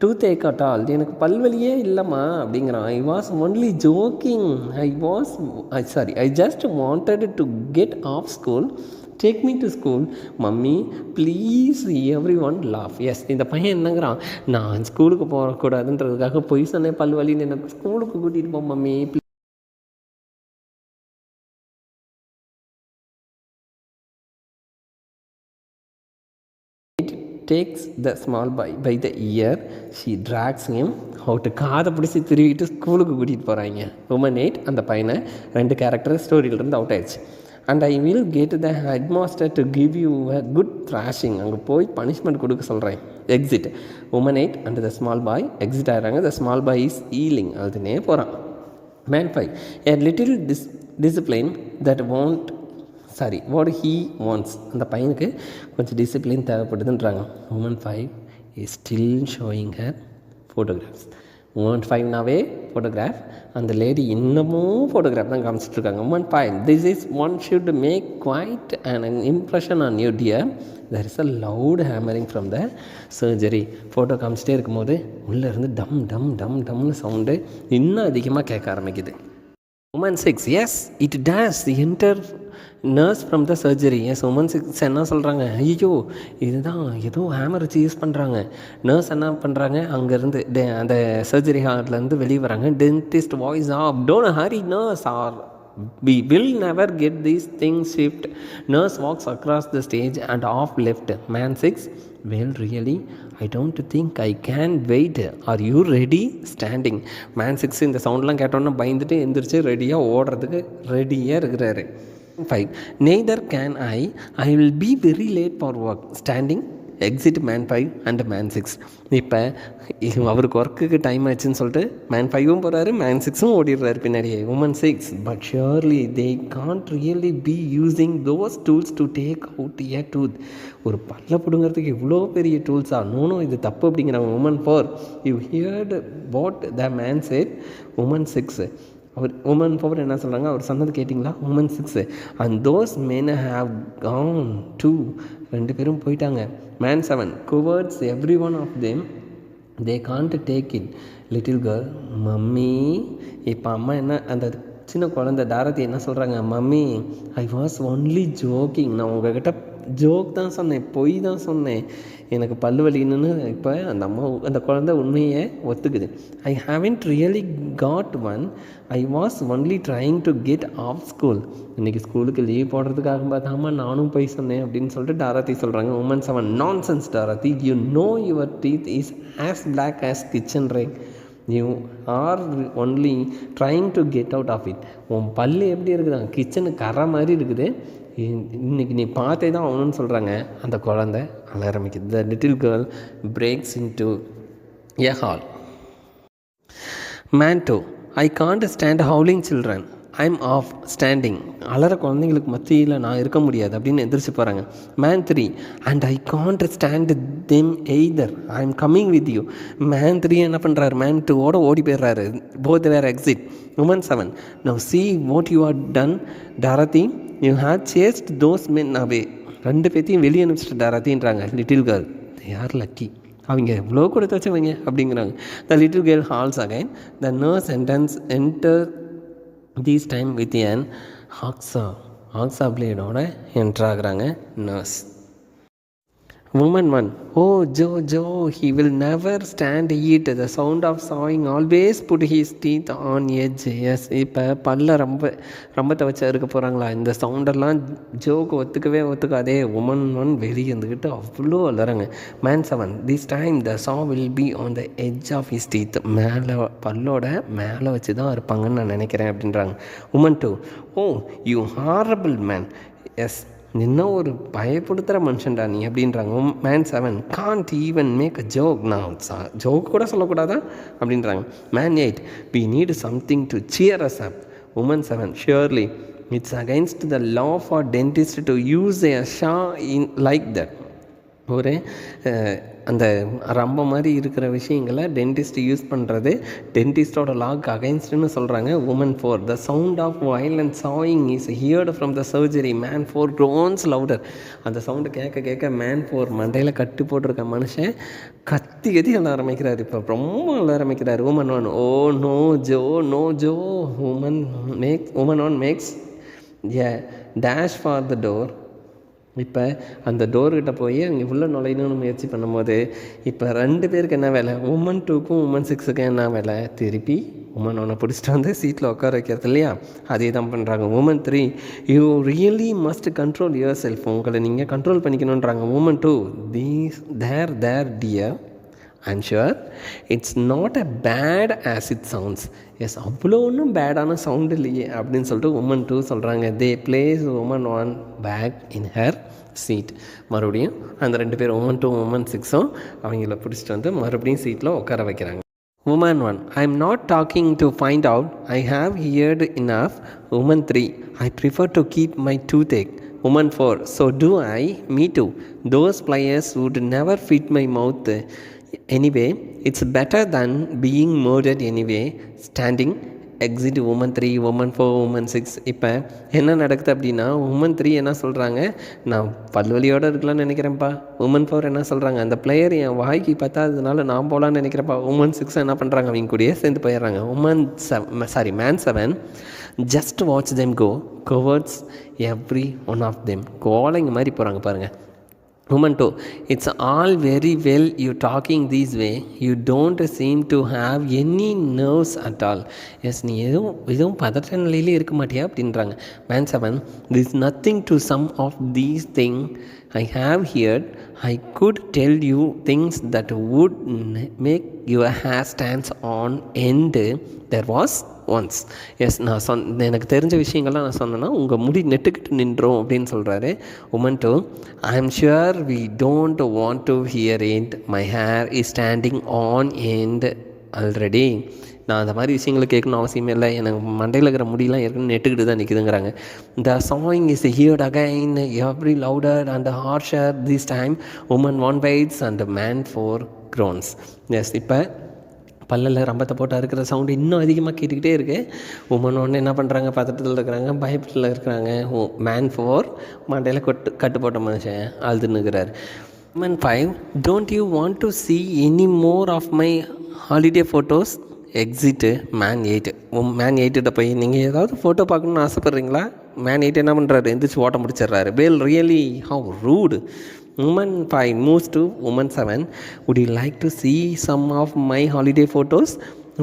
toothache at all, எனக்கு பல்வலியே இல்லைம்மா அப்படிங்கிறான். I was only joking, I just wanted to get off school, take me to school mummy please, everyone laugh. Yes, இந்த பையன் என்னங்கிறான், நான் ஸ்கூலுக்கு போகக்கூடாதுன்றதுக்காக பொய் சொன்னேன், பல்வலின்னு எனக்கு ஸ்கூலுக்கு கூட்டிகிட்டு போ mummy. takes the small boy by the ear, she drags him out. காதை பிடிச்சி திருவிட்டு ஸ்கூலுக்கு கூட்டிகிட்டு போகிறாங்க. உமன் 8 அந்த பையனை 2 கேரக்டர் ஸ்டோரியிலேருந்து அவுட் ஆயிடுச்சு. And I will get the headmaster to give you a good thrashing, அங்கே போய் பனிஷ்மெண்ட் கொடுக்க சொல்கிறேன். Exit. Woman 8 and the small boy exit ஆகிறாங்க. The small boy is ailing, அதுனே போகிறான். Man 5, a little discipline that won't what he wants, அந்த பையனுக்கு கொஞ்சம் டிசிப்ளின் தேவைப்படுதுன்றாங்க. Woman 5 is still showing her photographs. Woman 5நாவே ஃபோட்டோகிராஃப், அந்த லேடி இன்னமும் ஃபோட்டோகிராஃப் தான் காமிச்சிட்ருக்காங்க. Woman 5, this is one should make quite an impression on you dear, there is a loud hammering from the surgery. Photo காமிச்சிட்டே இருக்கும்போது உள்ளேருந்து டம் டம் டம் டம்னு சவுண்டு இன்னும் அதிகமாக கேட்க ஆரம்பிக்குது. Woman 6, yes it does enter nurse from the surgery. Yes, woman 6 என்ன சொல்கிறாங்க, ஐயோ இதுதான் ஏதோ ஹேமர் வச்சு யூஸ் பண்ணுறாங்க. நர்ஸ் என்ன பண்ணுறாங்க, அங்கேருந்து அந்த சர்ஜரி ஹார்ட்லேருந்து வெளியே வராங்க. Dentist voice off, don't hurry nurse or we will never get these things shipped. Nurse walks across the stage and off left. Man 6, well really I don't think I can wait, are you ready, standing. Man 6 இந்த சவுண்ட்லாம் கேட்டோன்னா பயந்துட்டு எந்திரிச்சு ரெடியாக ஓடுறதுக்கு ரெடியாக இருக்கிறாரு. 5, neither can I will be very late for work, standing. Exit man 5 and man 6. இப்போ அவருக்கு ஒர்க்குக்கு டைம் ஆச்சுன்னு சொல்லிட்டு மேன் 5ம் போகிறாரு, மேன் 6ம் ஓடிடுறாரு பின்னாடியே. Woman 6 but surely they can't really be using those tools to take out a tooth. ஒரு பல்ல பிடுங்கிறதுக்கு இவ்வளோ பெரிய டூல்ஸா? நோனோ இது தப்பு அப்படிங்கிறாங்க. Woman 4 you heard what the man said. Woman 6 அவர் உமன் 4 என்ன சொல்கிறாங்க? அவர் சொன்னது கேட்டிங்களா? Woman 6 and those men have gone too. 2 பேரும் போயிட்டாங்க. Man 7 towards everyone of them they can't take it. Little girl mummy. இப்போ அம்மா என்ன, அந்த சின்ன குழந்தை டாரதி என்ன சொல்கிறாங்க? Mummy I was only joking. நான் உங்ககிட்ட ஜோக் தான் சொன்னேன், பொய் தான் சொன்னேன், எனக்கு பல்லு வலின்னு. இப்போ அந்த குழந்தை உண்மையை ஒத்துக்குது. I haven't really got one, I was only trying to get off school. இன்றைக்கி ஸ்கூலுக்கு லீவ் போடுறதுக்காக பார்த்தாமா நானும் போய் சொன்னேன் அப்படின்னு சொல்லிட்டு டாரதி சொல்கிறாங்க. Woman 7 nonsense Dorothy, you know your teeth is as black as kitchen rack. You are only trying to get out of it. உன் பல்லு எப்படி இருக்குதா? கிச்சனு கரை மாதிரி இருக்குது, இன்றைக்கி நீ பார்த்தே தான் ஆகணும்னு சொல்கிறாங்க. அந்த குழந்தை அழ ஆரம்பிக்குது. The little girl breaks into a howl. Man 2 I can't stand howling children, I am off standing. அலற குழந்தைங்களுக்கு மத்தியில் நான் இருக்க முடியாது அப்படின்னு எந்திரிச்சு போகிறாங்க. Man 3 and I can't stand them either, I am coming with you. Man 3 என்ன பண்ணுறாரு? மேன் 2ஓட ஓடி போயிடுறாரு. Both were exit. Woman 7 now see what you are done Dorothy, you have chased those மென் அவே. 2 பேத்தையும் வெளியே அனுப்பிச்சிட்டு டாரதின்றாங்க. Little girl they are lucky, அவங்க எவ்வளோ கொடுத்து வச்சவங்க அப்படிங்கிறாங்க. The little girl howls again. The nurse enter this time with an hacksaw பிளேடோட என்ட்ராகிறாங்க nurse. Woman 1 oh Joe he will never stand eat the sound of sawing always put his teeth on edge. Yes, இப்போ பல்ல ரம்பத்தை வச்சு இருக்க போகிறாங்களா? இந்த சவுண்டெல்லாம் joke ஒத்துக்காதே. Woman 1 வெளியே இருந்துக்கிட்டு அவ்வளோ அலறாங்க. Man 7 this time the saw will be on the edge of his teeth. மேலே பல்லோட மேலே வச்சு தான் இருப்பாங்கன்னு நான் நினைக்கிறேன் அப்படின்றாங்க. Woman 2 oh you horrible man. Yes, இன்னும் ஒரு பயப்படுத்துகிற மனுஷன்டா நீ அப்படின்றாங்க. Man 7 can't even make a joke. நான் ஜோக் கூட சொல்லக்கூடாதா அப்படின்றாங்க. Man 8 we need something to cheer us up. Woman 7 surely it's against the law for dentist to use a saw in like that. ஒரு அந்த ரொம்ப மாதிரி இருக்கிற விஷயங்களை டென்டிஸ்ட் யூஸ் பண்ணுறது டென்டிஸ்டோட லாக் அகைன்ஸ்ட்னு சொல்கிறாங்க. Woman 4 the sound of violent sawing is heard from the surgery. Man 4 groans louder. அந்த சவுண்டு கேட்க மேன் 4 மண்டையில் கட்டு போட்டிருக்க மனுஷன் கத்தி அழ ஆரம்பிக்கிறார். இப்போ ரொம்ப அழ ஆரம்பிக்கிறார். Woman 1 oh no Joe. Woman 1 makes a dash for the door. இப்போ அந்த டோர்கிட்ட போய் அவங்க உள்ளே நுழையணும்னு முயற்சி பண்ணும்போது இப்போ 2 பேருக்கு என்ன வேலை? உமன் 2க்கும் உமன் 6க்கும் என்ன வேலை? திருப்பி உமன் 1 பிடிச்சிட்டு வந்து சீட்டில் உட்கார வைக்கிறது இல்லையா? அதே தான் பண்ணுறாங்க. Woman 3 you really must control yourself. உங்களை நீங்கள் கண்ட்ரோல் பண்ணிக்கணுன்றாங்க. Woman 2 there dear I'm sure it's not a bad as it sounds. Yes, அவ்வளோ ஒன்றும் பேடான சவுண்டு இல்லையே அப்படின்னு சொல்லிட்டு உமன் 2 சொல்கிறாங்க. They place woman 1 back in her seat. மறுபடியும் அந்த 2 பேர் உமன் 2 உமன் 6ம் அவங்கள பிடிச்சிட்டு வந்து மறுபடியும் சீட்டில் உட்கார வைக்கிறாங்க. Woman 1 I am not talking to find out, I have heard enough. Woman 3 I prefer to keep my toothache. Woman 4 so do I, me too, those pliers would never fit my mouth anyway, it's better than being murdered anyway. Standing exit. Woman 3 Woman 4 Woman 6. இப்போ என்ன நடக்குது அப்படின்னா Woman 3 என்ன சொல்கிறாங்க? நான் பல்வலியோடு இருக்கலாம்னு நினைக்கிறேன்ப்பா. Woman 4 என்ன சொல்கிறாங்க? அந்த பிளேயர் என் வாய்க்கு பத்தாததுனால நான் போகலான்னு நினைக்கிறேன்ப்பா. Woman 6 என்ன பண்ணுறாங்க? அவங்க கூடயே சேர்ந்து போயிடுறாங்க. Man 7 just watch them go towards every one of them. கோலைங்க மாதிரி போகிறாங்க பாருங்கள். Woman 2 it's all very well you talking this way, you don't seem to have any nerves at all. Yes, நீ எதுவும் பதற்ற நிலையிலே இருக்க மாட்டியா அப்படின்றாங்க. Man 7 there is nothing to some of these things I have heard I could tell you things that would make your hair stands on end. There was once. Yes, நான் எனக்கு தெரிஞ்ச விஷயங்கள்லாம் நான் சொன்னேன்னா உங்கள் முடி நெட்டுக்கிட்டு நின்றோம் அப்படின்னு சொல்கிறாரு. Woman two, I am sure we don't want to hear it. My hair is standing on end already. நான் அந்த மாதிரி விஷயங்களை கேட்கணும் அவசியமே இல்லை, எனக்கு மண்டையில் இருக்கிற முடியெல்லாம் ஏற்கனவே நெட்டுக்கிட்டு தான் நிற்குதுங்கிறாங்க. The song is heard again every louder and harsher this time. Woman one waits and man four groans. Yes, இப்போ பல்லில் ரம்பத்தை போட்டு அறுக்கிற சவுண்டு இன்னும் அதிகமாக கேட்டுக்கிட்டே இருக்குது. உமன் ஒன்று என்ன பண்ணுறாங்க, பதட்டத்தில் இருக்கிறாங்க, பயத்தில் இருக்கிறாங்க. மேன் ஃபோர் மண்டையில் கட்டு போட்ட மனுஷன் அழுதுன்னுக்கிறார். Woman 5, don't you want to see any more of my holiday photos? Exit man 8. மேன் 8கிட்ட போய் நீங்கள் ஏதாவது ஃபோட்டோ பார்க்கணுன்னு ஆசைப்பட்றீங்களா? மேன் 8 என்ன பண்ணுறாரு, எந்திரிச்சு ஓட்ட முடிச்சிடுறாரு. Well really how rude. Woman 5 moves to woman 7. would you like to see some of my holiday photos?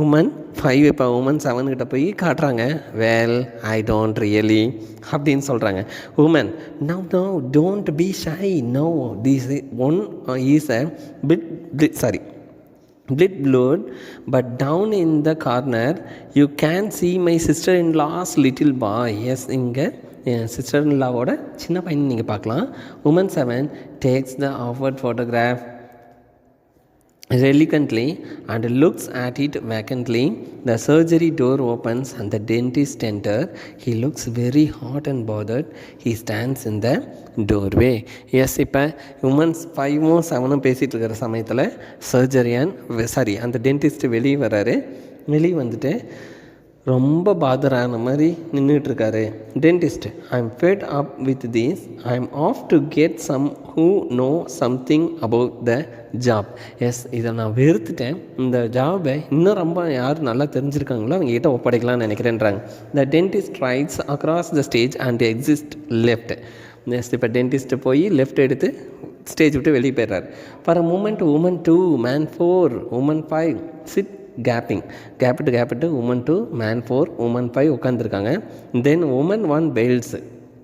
Woman 5 இப்போ உமன் 7கிட்ட போய் காட்டுறாங்க. வெல் ஐ டோன்ட் ரியலி அப்படின்னு சொல்கிறாங்க. Woman, no no don't be shy. No this one is a bit blurred, but down in the corner you can see my sister-in-law's little boy. yes, இங்கே என் சிஸ்டர்-இன்-லாவோட சின்ன பையன் நீங்கள் பார்க்கலாம். Woman 7 takes the offered photograph reluctantly and looks at it vacantly. The surgery door opens and the dentist enters. He looks very hot and bothered. He stands in the doorway. Yes, இப்போ womens 5ம் 7ம் பேசிகிட்டு இருக்கிற சமயத்தில் அந்த dentist வெளியே வர்றாரு. வெளியே வந்துட்டு ரொம்ப பாதரான மாதிரி நின்றுட்டுருக்காரு. Dentist, I am fed up with this. I am off to get some who know something about the job. Yes, இதை நான் வெறுத்துட்டேன். இந்த ஜாபை இன்னும் ரொம்ப யார் நல்லா தெரிஞ்சுருக்காங்களோ அவங்ககிட்ட ஒப்படைக்கலாம்னு நினைக்கிறேன்றாங்க. The dentist rides across the stage and exist left. Next இப்போ டென்டிஸ்ட்டு போய் லெஃப்ட் எடுத்து ஸ்டேஜ் விட்டு வெளியே போயிடுறாரு. For a moment woman 2, man 4, woman 5 sit கேப்பிட்டு உமன் 2, மேன் 4, உமன் 5 உட்காந்துருக்காங்க. தென் உமன் 1 பெயில்ஸ்,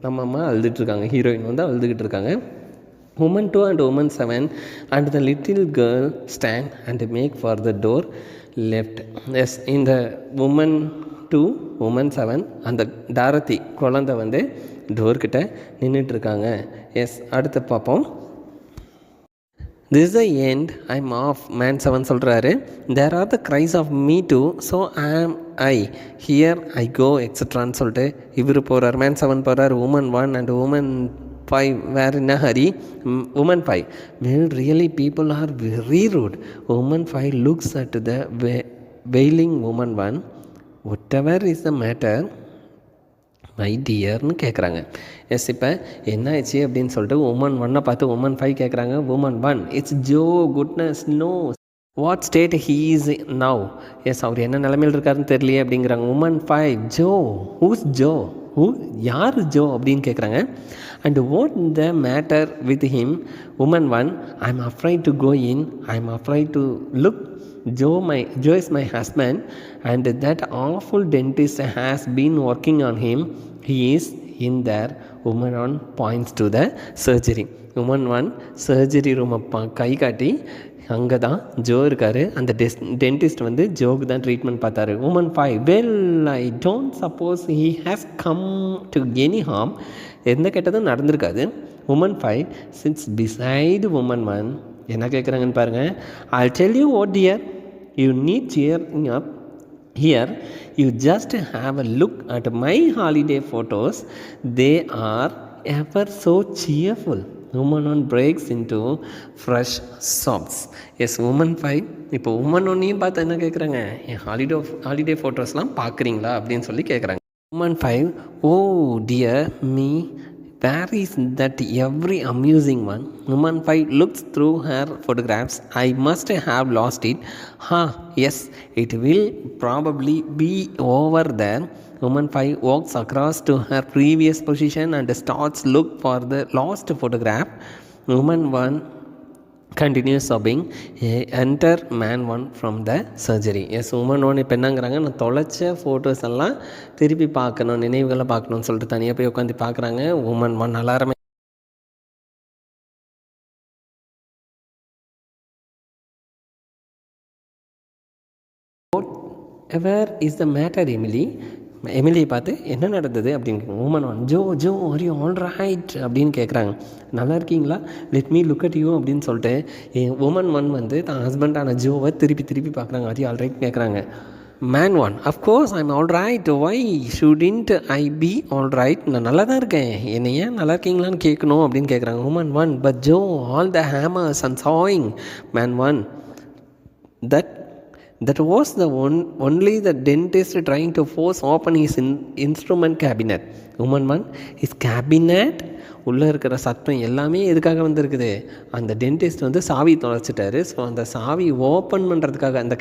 நம்ம அம்மா அழுதுட்டுருக்காங்க, ஹீரோயின் வந்து அழுதுகிட்டு இருக்காங்க. Woman 2 and woman 7 and the little girl stand and make for the door left. Yes, இந்த உமன் 2, உமன் 7 அந்த டாரதி குழந்தை வந்து டோர்கிட்ட நின்றுட்டுருக்காங்க. எஸ், அடுத்து பார்ப்போம். This the end, I'm off. Man 7 சொல்கிறாரு. There are the cries of me too, so am I here I கோ எக்ஸட்ரான்னு சொல்லிட்டு இவர் போகிறார். மேன் 7 போகிறார். Woman 1 and woman 5 were in a hurry. Woman 5, well really people are very rude. Woman 5 looks at the wailing woman 1. whatever is the matter my டியர்னு கேட்குறாங்க. Yes, இப்போ என்ன ஆச்சு அப்படின்னு சொல்லிட்டு உமன் 1 பார்த்து உமன் 5 கேட்குறாங்க. Woman 1, it's Joe, goodness no, what state he is now. Yes, அவர் என்ன நிலைமையில் இருக்காருன்னு தெரியலையே அப்படிங்கிறாங்க. உமன் 5, ஜோ, ஹூஸ் ஜோ, யார் ஜோ அப்படின்னு கேட்குறாங்க. And what the matter with him. Woman 1, I am afraid to go in, I am afraid to look. Joe is my husband and that awful dentist has been working on him. He is in there. Woman 1 points to the surgery. Woman 1 surgery room கை காட்டி அங்கே தான் Joe இருக்கார். அந்த dentist வந்து joke தான் treatment பார்த்தாரு. Woman 5, well I don't suppose he has come to any harm. எந்த கெட்டதும் நடந்திருக்காது. Woman 5 sits beside woman 1. என்ன கேட்குறாங்கன்னு பாருங்கள். I tell you what dear, you need cheering up here. You just have a look at my holiday photos. They are ever so cheerful. Woman 1 breaks into fresh sobs. Yes, woman 5 இப்போ woman 1ஐயும் பார்த்து என்ன கேட்குறாங்க, என் holiday ஃபோட்டோஸ்லாம் பார்க்குறீங்களா அப்படின்னு சொல்லி கேட்குறாங்க. Woman 5, oh dear me, where is that every amusing one. Woman 5 looks through her photographs. I must have lost it. Yes, it will probably be over there. Woman 5 walks across to her previous position and starts look for the lost photograph. Woman 1 continues sobbing. Enter man 1 from the surgery. Yes, woman 1 இப்போ என்னங்கிறாங்க, நான் தொலைச்ச photos எல்லாம் திருப்பி பார்க்கணும், நினைவுகளை பார்க்கணும்னு சொல்லிட்டு தனியாக போய் உட்காந்து பார்க்குறாங்க. உமன் 1 அலாரமே where is the matter Emily? எமிலியை பார்த்து என்ன நடந்தது அப்படின்னு woman 1, Joe are you all right அப்படின்னு கேட்குறாங்க. நல்லா இருக்கீங்களா, let me look at you அப்படின்னு சொல்லிட்டு உமன் 1 வந்து தான் ஹஸ்பண்டான ஜோவை திருப்பி பார்க்குறாங்க. அது ஆல் ரைட் கேட்குறாங்க. Man 1, of course I'm all right, why shouldn't I be all right? நான் நல்லா தான் இருக்கேன், என்னை ஏன் நல்லா இருக்கீங்களான்னு கேட்கணும் அப்படின்னு கேட்குறாங்க. Woman 1, but Joe all the hammers and saying. Man 1, that was the only the dentist trying to force open his instrument cabinet. Woman 1, his cabinet உள்ளே இருக்கிற சத்தம் எல்லாமே எதுக்காக வந்துருக்குது? அந்த டென்டிஸ்ட் வந்து சாவி தொலைச்சிட்டாரு. ஸோ அந்த சாவி ஓப்பன் பண்ணுறதுக்காக, அந்த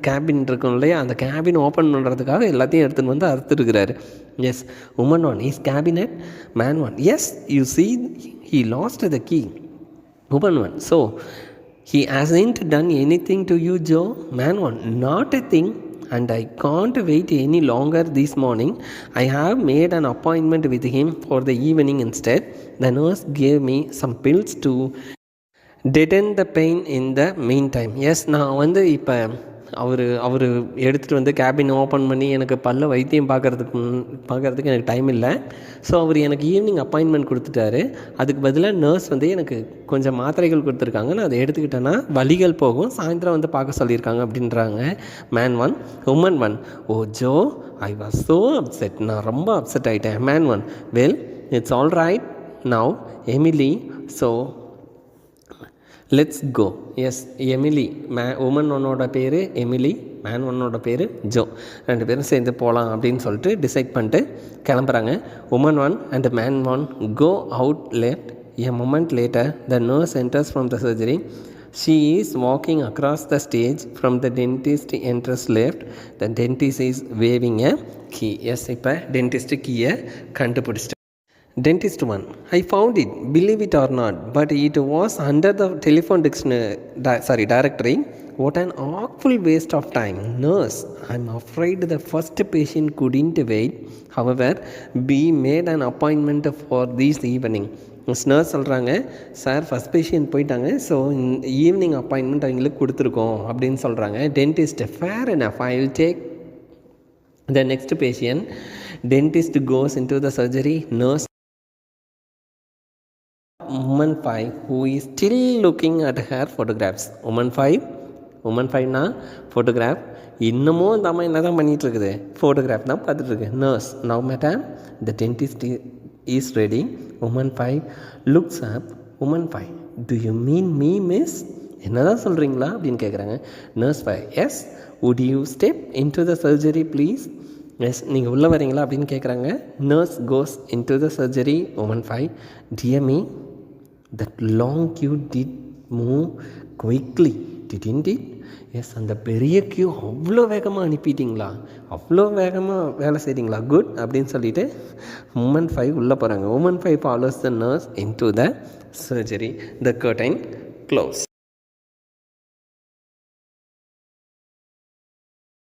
கேபின் இருக்கும் இல்லையா, அந்த கேபின் ஓப்பன் பண்ணுறதுக்காக எல்லாத்தையும் எடுத்துன்னு வந்து அறுத்துருக்கிறாரு. Yes. Woman 1, is cabinet. Man 1, yes, you see he lost the key. Woman 1, so he hasn't done anything to you, Joe? Man 1, not a thing, and I can't wait any longer this morning. I have made an appointment with him for the evening instead. The nurse gave me some pills to deaden the pain in the meantime. Yes, நான் வந்து இப்போ அவர் எடுத்துகிட்டு வந்து cabin open பண்ணி எனக்கு பல்ல வைத்தியம் பார்க்குறதுக்கு எனக்கு டைம் இல்லை. ஸோ அவர் எனக்கு ஈவினிங் அப்பாயின்மெண்ட் கொடுத்துட்டாரு. அதுக்கு பதிலாக நர்ஸ் வந்து எனக்கு கொஞ்சம் மாத்திரைகள் கொடுத்துருக்காங்க. நான் அதை எடுத்துக்கிட்டேன்னா வலிகள் போகும், சாயந்தரம் வந்து பார்க்க சொல்லியிருக்காங்க அப்படின்றாங்க. Man 1. Woman 1, oh Joe, I was so upset, நான் ரொம்ப அப்செட் ஆகிட்டேன். Man 1, well it's all right now Emily, so let's go. Yes, Emily, woman 1ஓட பேர் எமிலி, மேன் 1ஓட பேர் ஜோ. 2 பேரும் சேர்ந்து போகலாம் அப்படின்னு சொல்லிட்டு டிசைட் பண்ணிட்டு கிளம்புறாங்க. Woman 1 and man 1 go out late. A moment later the nurse enters from the surgery. She is walking across the stage from the dentist enters left. The dentist is waving a key. Yes, இப்போ dentist கீயை கண்டுபிடிச்சிட்டு. Dentist 1, I found it, believe it or not, but it was under the telephone directory. What an awful waste of time. Nurse, I'm afraid the first patient couldn't wait. However, we made an appointment for this evening. Nurse சொல்கிறாங்க, sir first patient போயிட்டாங்க, so evening appointment அவங்களுக்கு கொடுத்துருக்கோம் அப்படின்னு சொல்கிறாங்க. Dentist, fair enough, I will take the next patient. Dentist goes in to the surgery. Nurse Woman 5, who is still looking at her photographs. Woman 5னா photograph. இன்னமும் அந்த அம்மா என்ன தான் பண்ணிகிட்டு இருக்குது? ஃபோட்டோகிராஃப் தான் பார்த்துட்ருக்கு. Nurse, now madam the dentist is ready. Woman 5 looks up. Woman 5, do you mean me, miss? என்ன தான் சொல்கிறீங்களா அப்படின்னு கேட்குறாங்க. Nurse 5, yes, would you step into the surgery please? Yes, நீங்கள் உள்ளே வரீங்களா அப்படின்னு கேட்குறாங்க. Nurse goes into the surgery. Woman 5, dear me, that long queue did move quickly, didn't it? எஸ், அந்த பெரிய கியூ அவ்வளோ வேகமாக அனுப்பிட்டீங்களா, அவ்வளோ வேகமாக வேலை செய்கிறீங்களா, குட் அப்படின்னு சொல்லிவிட்டு Woman 5 உள்ளே போகிறாங்க. Woman 5 follows the nurse into the surgery. The curtain closed.